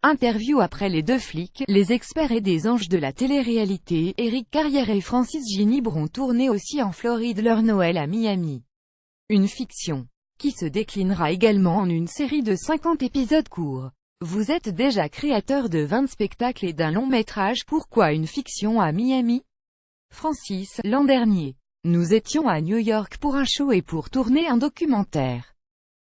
Interview après les deux flics, les experts et des anges de la télé-réalité, Éric Carrière et Francis Ginibron ont tourné aussi en Floride leur Noël à Miami. Une fiction, qui se déclinera également en une série de 50 épisodes courts. Vous êtes déjà créateur de 20 spectacles et d'un long métrage, pourquoi une fiction à Miami? Francis, l'an dernier, nous étions à New York pour un show et pour tourner un documentaire.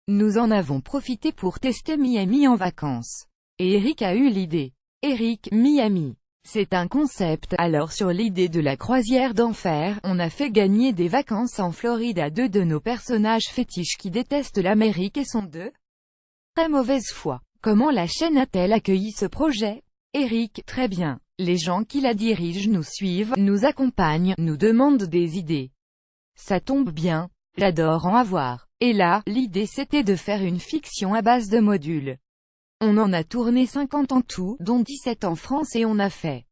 Nous en avons profité pour tester Miami en vacances. Et Éric a eu l'idée. Éric, Miami. C'est un concept. Alors sur l'idée de la croisière d'enfer, on a fait gagner des vacances en Floride à deux de nos personnages fétiches qui détestent l'Amérique et sont de très mauvaise foi. Comment la chaîne a-t-elle accueilli ce projet? Éric, très bien. Les gens qui la dirigent nous suivent, nous accompagnent, nous demandent des idées. Ça tombe bien. J'adore en avoir. Et là, l'idée c'était de faire une fiction à base de modules. On en a tourné 50 en tout, dont 17 en France et on a fait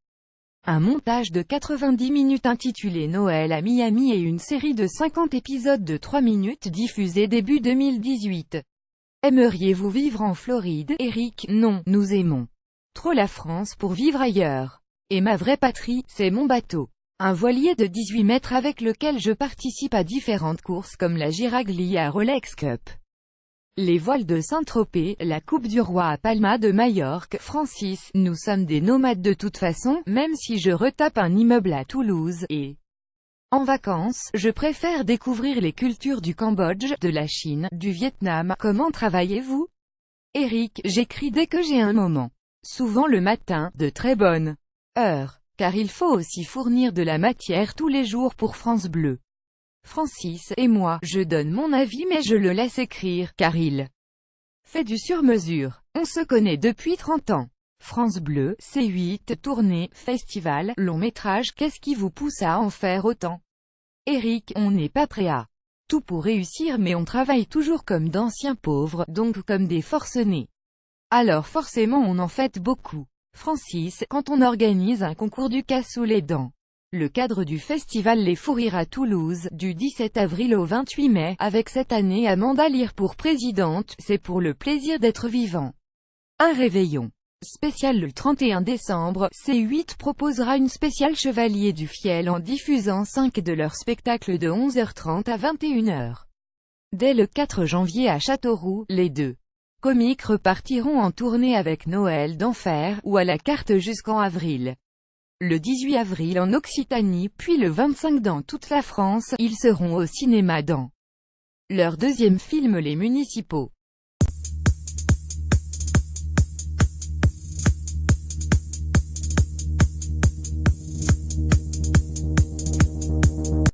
un montage de 90 minutes intitulé Noël à Miami et une série de 50 épisodes de 3 minutes diffusés début 2018. Aimeriez-vous vivre en Floride? Éric, non, nous aimons trop la France pour vivre ailleurs. Et ma vraie patrie, c'est mon bateau. Un voilier de 18 mètres avec lequel je participe à différentes courses comme la Giraglia Rolex Cup, les voiles de Saint-Tropez, la Coupe du Roi à Palma de Majorque. Francis, nous sommes des nomades de toute façon, même si je retape un immeuble à Toulouse, et en vacances, je préfère découvrir les cultures du Cambodge, de la Chine, du Vietnam. Comment travaillez-vous? Éric, j'écris dès que j'ai un moment. Souvent le matin, de très bonnes heures, car il faut aussi fournir de la matière tous les jours pour France Bleu. Francis, et moi, je donne mon avis mais je le laisse écrire, car il fait du sur-mesure. On se connaît depuis 30 ans. France Bleu, C8, tournée, festival, long métrage, qu'est-ce qui vous pousse à en faire autant? Éric, on n'est pas prêt à tout pour réussir mais on travaille toujours comme d'anciens pauvres, donc comme des forcenés. Alors forcément on en fait beaucoup. Francis, quand on organise un concours du casse sous les dents, le cadre du festival Les Fous Rires à Toulouse, du 17 avril au 28 mai, avec cette année Amanda Lear pour présidente, c'est pour le plaisir d'être vivant. Un réveillon spécial le 31 décembre, C8 proposera une spéciale Chevalier du Fiel en diffusant 5 de leurs spectacles de 11h30 à 21h. Dès le 4 janvier à Châteauroux, les deux comiques repartiront en tournée avec Noël d'Enfer, ou à la carte jusqu'en avril. Le 18 avril en Occitanie, puis le 25 dans toute la France, ils seront au cinéma dans leur deuxième film Les Municipaux.